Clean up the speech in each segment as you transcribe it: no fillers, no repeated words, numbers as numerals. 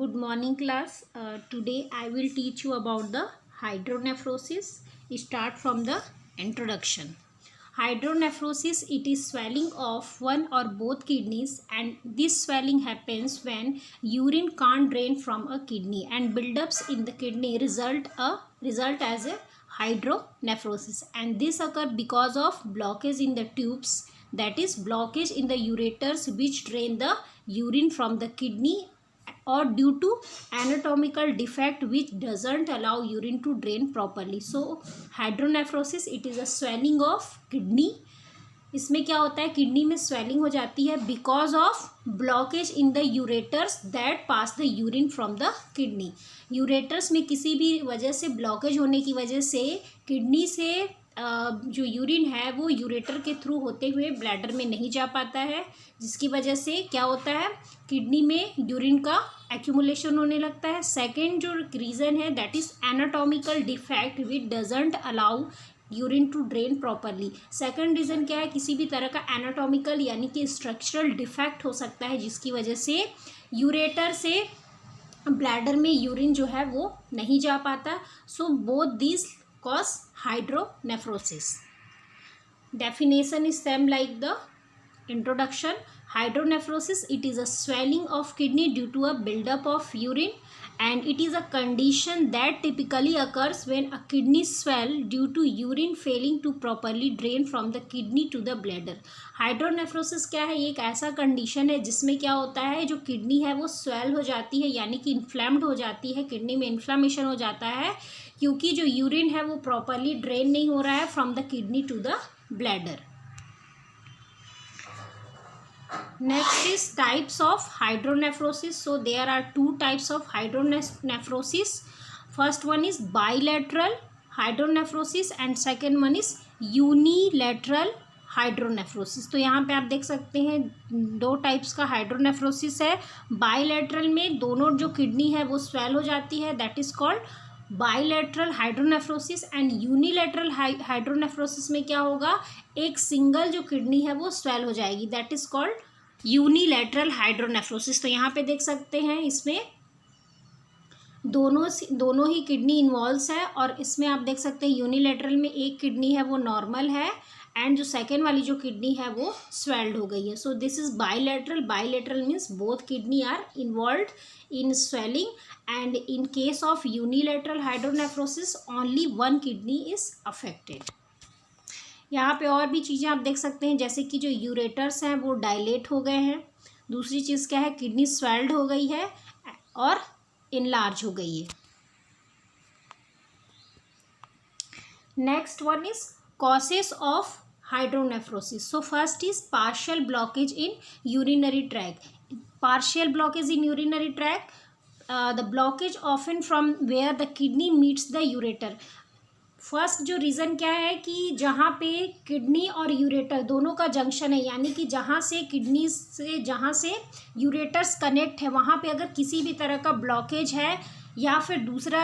Good morning class. Today I will teach you about the hydronephrosis. Start from the introduction. Hydronephrosis, it is swelling of one or both kidneys, and this swelling happens when urine can't drain from a kidney and buildups in the kidney result as a hydronephrosis, and this occur because of blockage in the tubes, that is blockage in the ureters which drain the urine from the kidney, or due to anatomical defect which doesn't allow urine to drain properly. So hydronephrosis, it is a swelling of kidney. इसमें क्या होता है, kidney में swelling हो जाती है because of blockage in the ureters that pass the urine from the kidney. Ureters में किसी भी वजह से ब्लॉकेज होने की वजह से किडनी से जो यूरिन है वो यूरेटर के थ्रू होते हुए ब्लैडर में नहीं जा पाता है, जिसकी वजह से क्या होता है, किडनी में यूरिन का एक्यूमुलेशन होने लगता है. सेकेंड जो रीज़न है that is anatomical defect which doesn't allow urine to drain properly. Second reason क्या है, किसी भी तरह का एनाटॉमिकल यानी कि स्ट्रक्चरल डिफेक्ट हो सकता है जिसकी वजह से यूरेटर से ब्लैडर में यूरिन जो है वो नहीं जा पाता. So both these cause hydronephrosis. Definition is same like the introduction. Hydronephrosis, it is a swelling of kidney due to a buildup of urine, and it is a condition that typically occurs when a kidney swell due to urine failing to properly drain from the kidney to the bladder. Hydronephrosis क्या है, ये एक ऐसा condition है जिसमें क्या होता है, जो किडनी है वो स्वेल हो जाती है यानी कि इन्फ्लेम्ड हो जाती है, किडनी में इन्फ्लामेशन हो जाता है क्योंकि जो यूरिन है वो प्रॉपरली ड्रेन नहीं हो रहा है from the kidney to the bladder. Next is types of hydronephrosis. So there are two types of hydronephrosis. First one is bilateral hydronephrosis and second one is unilateral hydronephrosis. तो यहाँ पे आप देख सकते हैं दो टाइप्स का हाइड्रोनेफ्रोसिस है. बाइलेटरल में दोनों जो किडनी है वो स्वेल हो जाती है, that is called bilateral hydronephrosis. And unilateral hydronephrosis में क्या होगा, एक सिंगल जो किडनी है वो स्वेल हो जाएगी, that is called unilateral hydronephrosis. तो यहाँ पे देख सकते हैं इसमें दोनों ही किडनी इन्वॉल्व है, और इसमें आप देख सकते हैं यूनिलेटरल में एक किडनी है वो नॉर्मल है एंड जो सेकेंड वाली जो किडनी है वो स्वेल्ड हो गई है. So this is bilateral. Bilateral means both kidney are involve in swelling, and in case of unilateral hydronephrosis only one kidney is affected. यहाँ पे और भी चीज़ें आप देख सकते हैं जैसे कि जो यूरेटर्स हैं वो डायलेट हो गए हैं. दूसरी चीज़ क्या है, किडनी स्वेल्ड हो गई है और इनलार्ज हो गई है. Next one is causes of hydronephrosis. So first is partial blockage in urinary tract. Partial blockage in urinary tract, the blockage often from where the kidney meets the ureter. First जो reason क्या है कि जहाँ पे kidney और ureter दोनों का junction है, यानी कि जहाँ से किडनी से जहाँ से यूरेटर्स कनेक्ट है वहाँ पे अगर किसी भी तरह का ब्लॉकेज है, या फिर दूसरा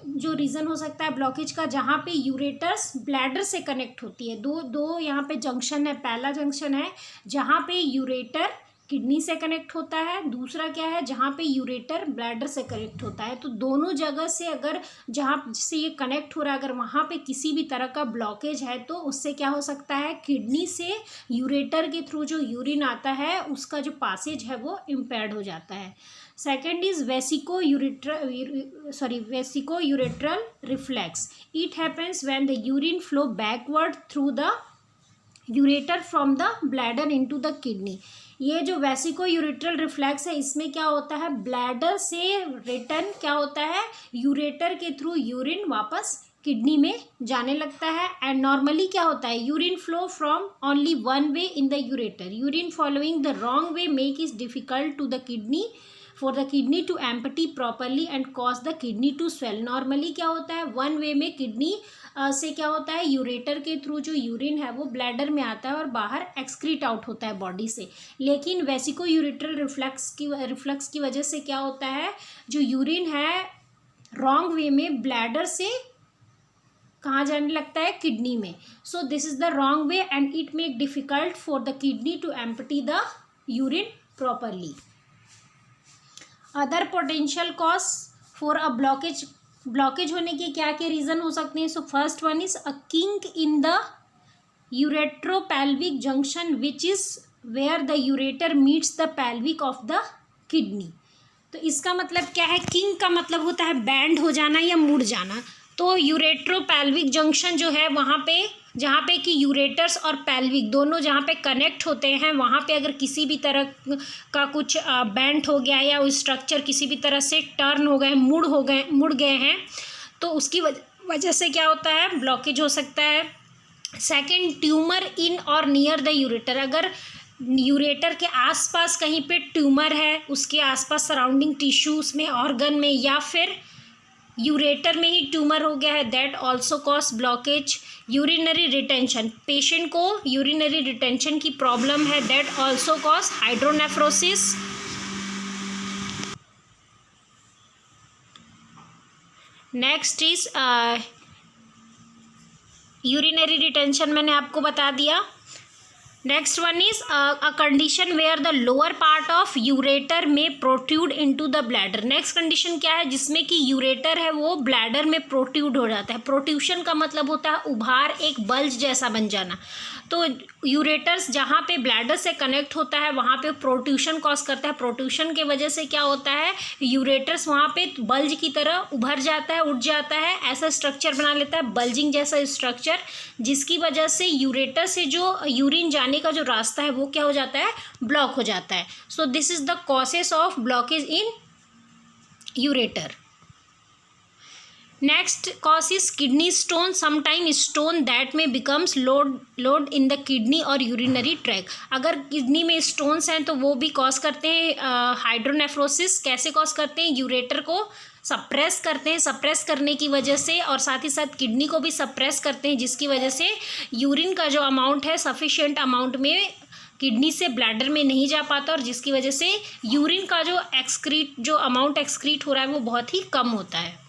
जो रीज़न हो सकता है ब्लॉकेज का, जहाँ पे यूरेटर्स ब्लैडर से कनेक्ट होती है. दो यहाँ पे जंक्शन है. पहला जंक्शन है जहाँ पे यूरेटर किडनी से कनेक्ट होता है, दूसरा क्या है जहाँ पे यूरेटर ब्लैडर से कनेक्ट होता है. तो दोनों जगह से अगर जहाँ से ये कनेक्ट हो रहा है अगर वहाँ पे किसी भी तरह का ब्लॉकेज है तो उससे क्या हो सकता है, किडनी से यूरेटर के थ्रू जो यूरिन आता है उसका जो पासेज है वो इम्पेयर्ड हो जाता है. Second is vesico urethral reflex. It happens when the urine flow backward through the ureter from the bladder into the kidney. ये जो वेसिको यूरेट्रल रिफ्लेक्स है इसमें क्या होता है, ब्लैडर से रिटर्न क्या होता है, यूरेटर के थ्रू यूरिन वापस किडनी में जाने लगता है. एंड नॉर्मली क्या होता है, urine flow from only one way in the ureter. Urine following the wrong way make is difficult to the kidney for the kidney to empty properly and cause the kidney to swell. Normally क्या होता है, one way में kidney से क्या होता है, ureter के through जो यूरिन है वो ब्लैडर में आता है और बाहर एक्सक्रीट आउट होता है बॉडी से. लेकिन वेसिको यूरेट्रल रिफ्लक्स की वजह से क्या होता है, जो यूरिन है रॉन्ग वे में ब्लैडर से कहाँ जाने लगता है, किडनी में. So this is the wrong way and it make difficult for the kidney to empty the urine properly. Other potential cause for a blockage होने के क्या क्या रीज़न हो सकते हैं? So first one is a kink in the ureteropelvic junction which is where the ureter meets the pelvic of the kidney. तो इसका मतलब क्या है? किंक का मतलब होता है बैंड हो जाना या मुड़ जाना। तो यूरेट्रोपैल्विक जंक्शन जो है वहाँ पे, जहाँ पे कि यूरेटर्स और पैल्विक दोनों जहाँ पे कनेक्ट होते हैं, वहाँ पे अगर किसी भी तरह का कुछ बैंड हो गया या स्ट्रक्चर किसी भी तरह से टर्न हो गए, मुड़ गए हैं, तो उसकी वजह से क्या होता है? ब्लॉकेज हो सकता है। सेकेंड, ट्यूमर इन और नियर द यूरेटर। अगर यूरेटर के आसपास कहीं पे ट्यूमर है, उसके आसपास सराउंडिंग टिश्यूज में, ऑर्गन में, या फिर यूरेटर में ही ट्यूमर हो गया है, that also cause blockage. Urinary retention, patient को यूरिनरी रिटेंशन की प्रॉब्लम है, that also cause hydronephrosis. Next is urinary retention मैंने आपको बता दिया। Next one is a condition where the lower part of ureter में protrude into the bladder. Next condition क्या है? जिसमें कि यूरेटर है वो ब्लैडर में प्रोट्रूड हो जाता है। प्रोट्रूशन का मतलब होता है उभार, एक बल्ज जैसा बन जाना। तो यूरेटर्स जहाँ पे ब्लैडर से कनेक्ट होता है वहाँ पे प्रोट्रूशन कॉज करता है। प्रोट्रूशन की वजह से क्या होता है? यूरेटर्स वहाँ पे बल्ज की तरह उभर जाता है, उठ जाता है, ऐसा स्ट्रक्चर बना लेता है, बल्जिंग जैसा स्ट्रक्चर, जिसकी वजह से यूरेटर से जो यूरिन जाने का जो रास्ता है वो क्या हो जाता है? ब्लॉक हो जाता है। So this is the causes of blockage in ureter. Next cause is kidney stone. Sometime stone that में becomes load in the kidney और यूरिनरी ट्रैक। अगर किडनी में स्टोन्स हैं तो वो भी कॉज करते हैं हाइड्रोनेफ्रोसिस। कैसे कॉज करते हैं? यूरेटर को सप्रेस करते हैं, सप्रेस करने की वजह से, और साथ ही साथ किडनी को भी सप्रेस करते हैं, जिसकी वजह से यूरिन का जो अमाउंट है सफिशिएंट अमाउंट में किडनी से ब्लैडर में नहीं जा पाता, और जिसकी वजह से यूरिन का जो अमाउंट एक्सक्रीट हो रहा है वो बहुत ही कम होता है।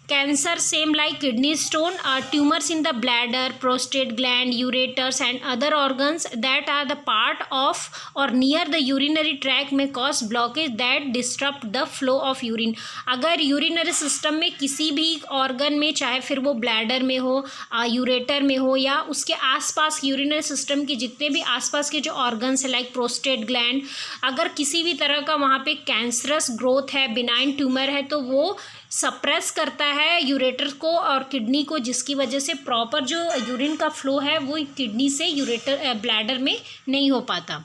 Cancer, same like kidney stone, tumors in the bladder, prostate gland, ureters and other organs that are the part of or near the urinary tract may cause blockage that disrupt the flow of urine। अगर urinary system में किसी भी organ में, चाहे फिर वो bladder में हो, यूरेटर में हो, या उसके आसपास यूरिनरी सिस्टम के जितने भी आसपास के जो ऑर्गन्स है लाइक प्रोस्टेट ग्लैंड, अगर किसी भी तरह का वहाँ पे कैंसरस ग्रोथ है, बिनाइन ट्यूमर है, तो वो सप्रेस करता है यूरेटर को और किडनी को, जिसकी वजह से प्रॉपर जो यूरिन का फ्लो है वो किडनी से ब्लैडर में नहीं हो पाता।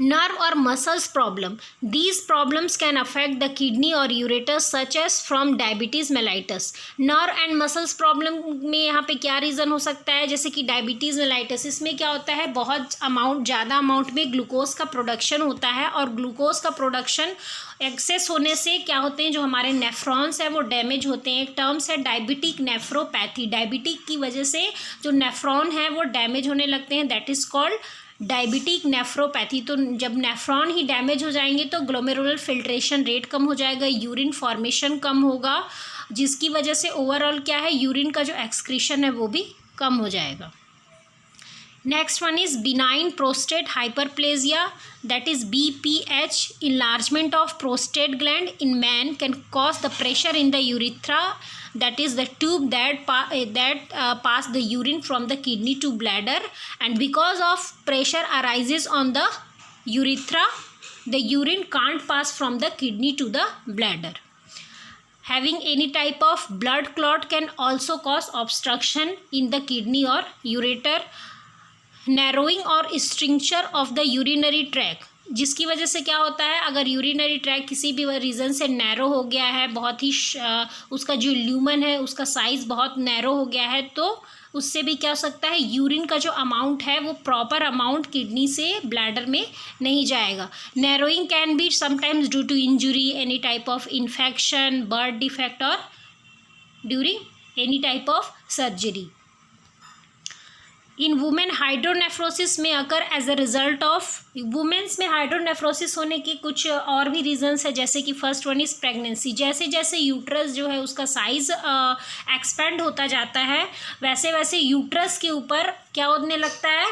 नर्व और muscles problem, these problems can affect the kidney और ureters such as from diabetes mellitus. Nerve and muscles problem में यहाँ पे क्या रीज़न हो सकता है? जैसे कि डायबिटीज़ मेलाइटस, इसमें क्या होता है? बहुत ज़्यादा अमाउंट में ग्लूकोज का प्रोडक्शन होता है, और ग्लूकोज का प्रोडक्शन एक्सेस होने से क्या होते हैं? जो हमारे नेफ्रॉन्स हैं वो डैमेज होते हैं। एक टर्म्स है डायबिटिक नेफ्रोपैथी। डायबिटिक की वजह से जो नेफ्रॉन है वो डैमेज होने लगते हैं, that is called diabetic nephropathy. तो जब नेफ्रॉन ही डैमेज हो जाएंगे तो ग्लोमेरुलर फिल्ट्रेशन रेट कम हो जाएगा, यूरिन फॉर्मेशन कम होगा, जिसकी वजह से ओवरऑल क्या है? यूरिन का जो एक्सक्रीशन है वो भी कम हो जाएगा। Next one is benign prostate hyperplasia, that is BPH। enlargement of prostate gland in man can cause the pressure in the urethra, that is the tube that pass the urine from the kidney to bladder, and because of pressure arises on the urethra, the urine can't pass from the kidney to the bladder. Having any type of blood clot can also cause obstruction in the kidney or ureter. Narrowing और stricture of the urinary tract, जिसकी वजह से क्या होता है? अगर urinary track किसी भी रीज़न से नैरो हो गया है, बहुत ही उसका जो ल्यूमन है उसका साइज़ बहुत नैरो हो गया है, तो उससे भी क्या हो सकता है? यूरिन का जो अमाउंट है वो प्रॉपर अमाउंट किडनी से ब्लैडर में नहीं जाएगा। Narrowing can be sometimes due to injury, any type of infection, birth defect, और during any type of surgery. In women hydronephrosis में occur as a result of, women's में hydronephrosis होने के कुछ और भी रीजंस है, जैसे कि फर्स्ट वन इज प्रेगनेंसी। जैसे जैसे यूट्रस जो है उसका साइज एक्सपेंड होता जाता है, वैसे वैसे यूट्रस के ऊपर क्या होने लगता है,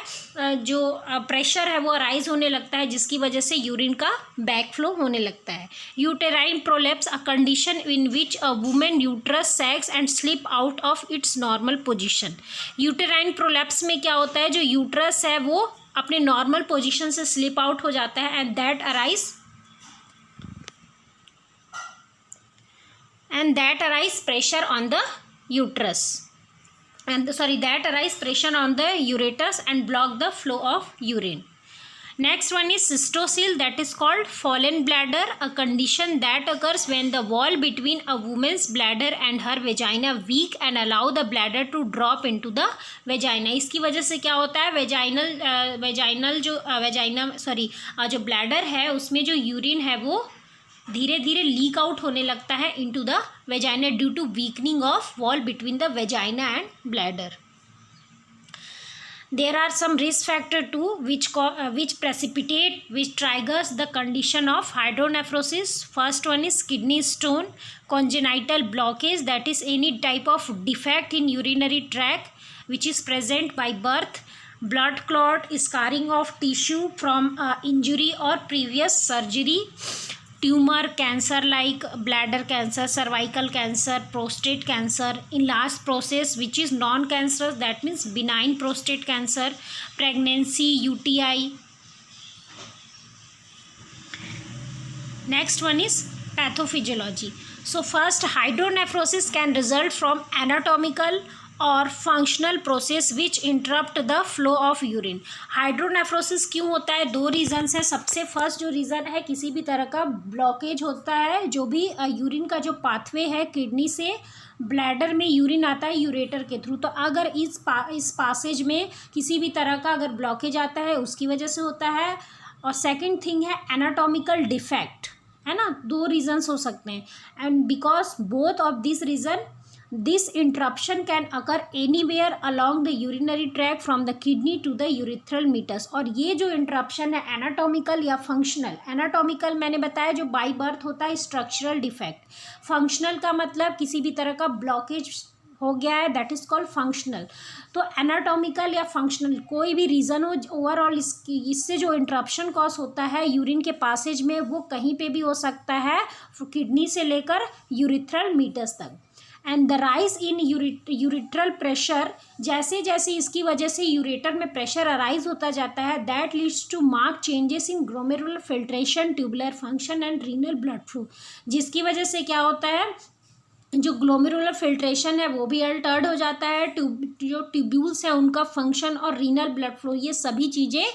जो प्रेशर है वो राइज होने लगता है, जिसकी वजह से यूरिन का बैक फ्लो होने लगता है। Uterine prolapse a condition in which a women uterus sags and slip out of its normal position. Uterine prolapse में क्या होता है, जो यूट्रस है वो अपने नॉर्मल पोजीशन से स्लिप आउट हो जाता है and that arise pressure on the uterus that arise pressure on the ureters and block the flow of urine. Next one is cystocele, that is called fallen bladder, a condition that occurs when the wall between a woman's bladder and her vagina weak and allow the bladder to drop into the vagina. इसकी वजह से क्या होता है, जो bladder है उसमें जो यूरिन है वो धीरे धीरे लीक आउट होने लगता है into the vagina due to weakening of wall between the vagina and bladder. There are some risk factor too which triggers the condition of hydronephrosis. First one is kidney stone, congenital blockage, that is any type of defect in urinary tract which is present by birth, blood clot, scarring of tissue from injury or previous surgery, tumor, cancer like bladder cancer, cervical cancer, prostate cancer, enlarged process which is non-cancerous, that means benign prostate cancer, pregnancy, UTI. Next one is pathophysiology. So first, hydronephrosis can result from anatomical और functional process which interrupt the flow of urine. Hydronephrosis क्यों होता है, दो regions है. सबसे first जो reason है, किसी भी तरह का ब्लॉकेज होता है, जो भी यूरिन का जो पाथवे है किडनी से ब्लैडर में यूरिन आता है यूरेटर के थ्रू, तो अगर इस पासेज में किसी भी तरह का अगर ब्लॉकेज आता है उसकी वजह से होता है. और सेकेंड थिंग है एनाटॉमिकल डिफेक्ट, है ना. दो रीजन्स हो सकते हैं and because both of this reason this interruption can occur anywhere along the urinary tract from the kidney to the urethral meatus. और ये जो इंटरप्शन है एनाटॉमिकल या फंक्शनल, एनाटॉमिकल मैंने बताया जो बाई बर्थ होता है स्ट्रक्चरल डिफेक्ट, फंक्शनल का मतलब किसी भी तरह का ब्लॉकेज हो गया है, दैट इज कॉल्ड फंक्शनल. तो एनाटॉमिकल या फंक्शनल कोई भी रीज़न हो, ओवरऑल इससे जो इंटरप्शन कॉज होता है यूरिन के पासेज में वो कहीं पे भी हो सकता है, किडनी से लेकर यूरिथ्रल मीटस तक. And the rise in urethral pressure, जैसे जैसे इसकी वजह से यूरेटर में प्रेशर अराइज होता जाता है, that leads to marked changes in glomerular filtration, tubular function and renal blood flow. जिसकी वजह से क्या होता है, जो ग्लोमेरुलर फिल्ट्रेशन है वो भी अल्टर्ड हो जाता है, जो ट्यूब्यूल्स हैं उनका फंक्शन और रीनल ब्लड फ्लो, ये सभी चीज़ें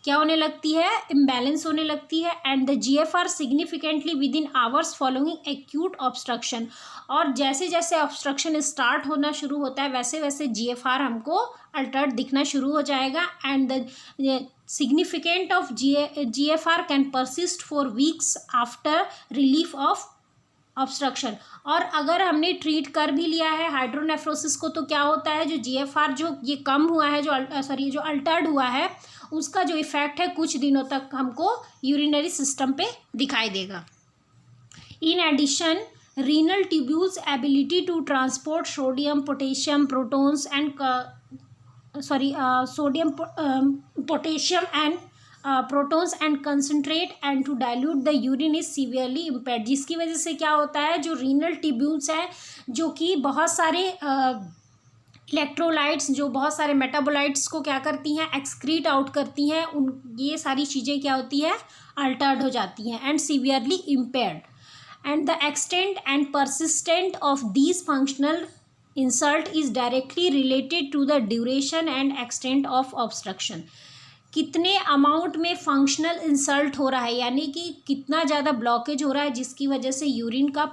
क्या होने लगती है, इम्बैलेंस होने लगती है. And the GFR significantly with in hours following acute obstruction. और जैसे जैसे ऑब्स्ट्रक्शन स्टार्ट होना शुरू होता है वैसे वैसे GFR हमको अल्टर्ड दिखना शुरू हो जाएगा. And the significant of GFR can persist for weeks after relief of obstruction. और अगर हमने ट्रीट कर भी लिया है हाइड्रोनेफ्रोसिस को, तो क्या होता है, जो GFR जो ये कम हुआ है, जो अल्टर्ड हुआ है, उसका जो इफेक्ट है कुछ दिनों तक हमको यूरिनरी सिस्टम पे दिखाई देगा. In addition, renal tubules ability to transport sodium, potassium, protons and protons and concentrate and to dilute the urine is severely impaired. जिसकी वजह से क्या होता है, जो रीनल ट्यूब्यूल्स हैं जो कि बहुत सारे इलेक्ट्रोलाइट्स, जो बहुत सारे मेटाबोलाइट्स को क्या करती हैं, एक्सक्रीट आउट करती हैं, ये सारी चीज़ें क्या होती है, अल्टर्ड हो जाती हैं and severely impaired. And the extent and persistent of these functional insult is directly related to the duration and extent of obstruction. कितने अमाउंट में फंक्शनल इंसल्ट हो रहा है, यानी कि कितना ज़्यादा ब्लॉकेज हो रहा है जिसकी वजह से यूरिन का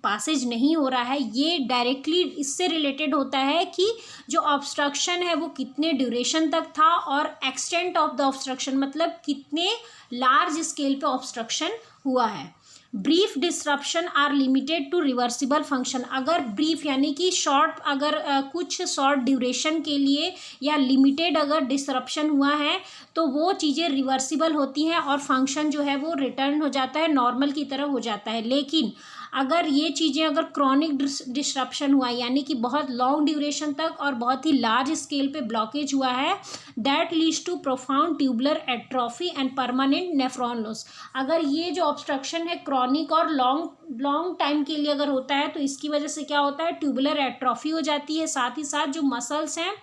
पासेज नहीं हो रहा है, ये डायरेक्टली इससे रिलेटेड होता है कि जो ऑब्स्ट्रक्शन है वो कितने ड्यूरेशन तक था, और एक्सटेंट ऑफ द ऑब्स्ट्रक्शन मतलब कितने लार्ज स्केल पे ऑब्स्ट्रक्शन हुआ है. Brief disruption are limited to reversible function. अगर ब्रीफ यानी कि शॉर्ट, अगर कुछ शॉर्ट ड्यूरेशन के लिए या लिमिटेड अगर डिसरप्शन हुआ है तो वो चीज़ें रिवर्सिबल होती हैं और फंक्शन जो है वो रिटर्न हो जाता है, नॉर्मल की तरह हो जाता है. लेकिन अगर ये चीज़ें अगर क्रॉनिक डिस्ट्रप्शन हुआ यानी कि बहुत लॉन्ग ड्यूरेशन तक और बहुत ही लार्ज स्केल पे ब्लॉकेज हुआ है, that leads to profound tubular atrophy and permanent nephron loss. अगर ये जो ऑब्स्ट्रक्शन है क्रॉनिक और लॉन्ग टाइम के लिए अगर होता है तो इसकी वजह से क्या होता है, ट्यूबुलर एट्रोफी हो जाती है, साथ ही साथ जो मसल्स हैं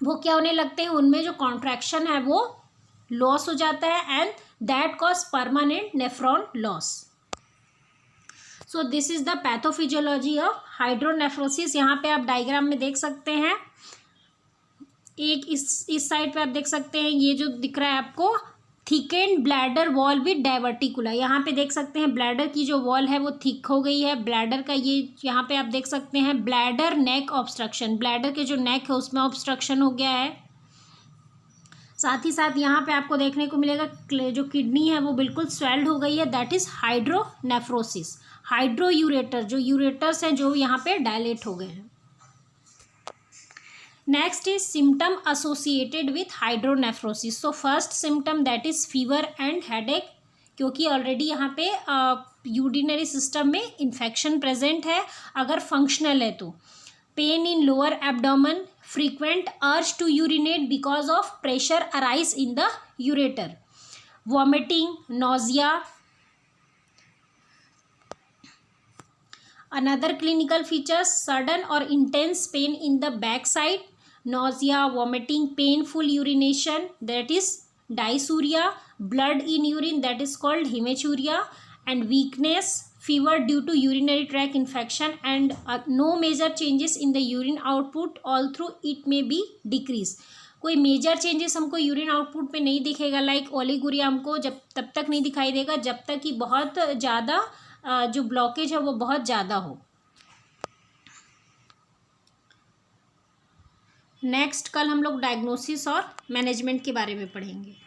वो क्या होने लगते हैं, उनमें जो कॉन्ट्रैक्शन है वो लॉस हो जाता है and that cause permanent nephron loss. So this is the pathophysiology of hydronephrosis. यहाँ पे आप डायग्राम में देख सकते हैं, एक इस साइड पे आप देख सकते हैं, ये जो दिख रहा है आपको thickened bladder wall with diverticula. यहाँ पे देख सकते हैं ब्लैडर की जो वॉल है वो थिक हो गई है, ब्लैडर का ये यहाँ पे आप देख सकते हैं ब्लैडर नेक ऑब्स्ट्रक्शन, ब्लैडर के जो नेक है उसमें ऑब्स्ट्रक्शन हो गया है। साथ ही साथ यहाँ पे आपको देखने को मिलेगा जो किडनी है वो बिल्कुल स्वेल्ड हो गई है, दैट इज हाइड्रोनेफ्रोसिस। हाइड्रोयूरेटर, जो यूरेटर्स हैं जो यहाँ पे डायलेट हो गए हैं। Next is symptom associated with hydronephrosis. So first symptom that is fever and headache, क्योंकि ऑलरेडी यहाँ पे यूरिनरी सिस्टम में इन्फेक्शन प्रेजेंट है। अगर फंक्शनल है तो pain in lower abdomen, frequent urge to urinate because of pressure arise in the ureter, vomiting, nausea. Another clinical features, sudden or intense pain in the backside, nausea, vomiting, painful urination, that is dysuria, blood in urine, that is called hematuria, and weakness, fever due to urinary tract infection, and no major changes in the urine output, although it may be decrease. कोई major changes हमको urine output पे नहीं दिखेगा, like oliguria हमको जब तब तक नहीं दिखाई देगा जब तक कि बहुत ज़्यादा जो ब्लॉकेज है वो बहुत ज़्यादा हो। नेक्स्ट कल हम लोग डायग्नोसिस और मैनेजमेंट के बारे में पढ़ेंगे।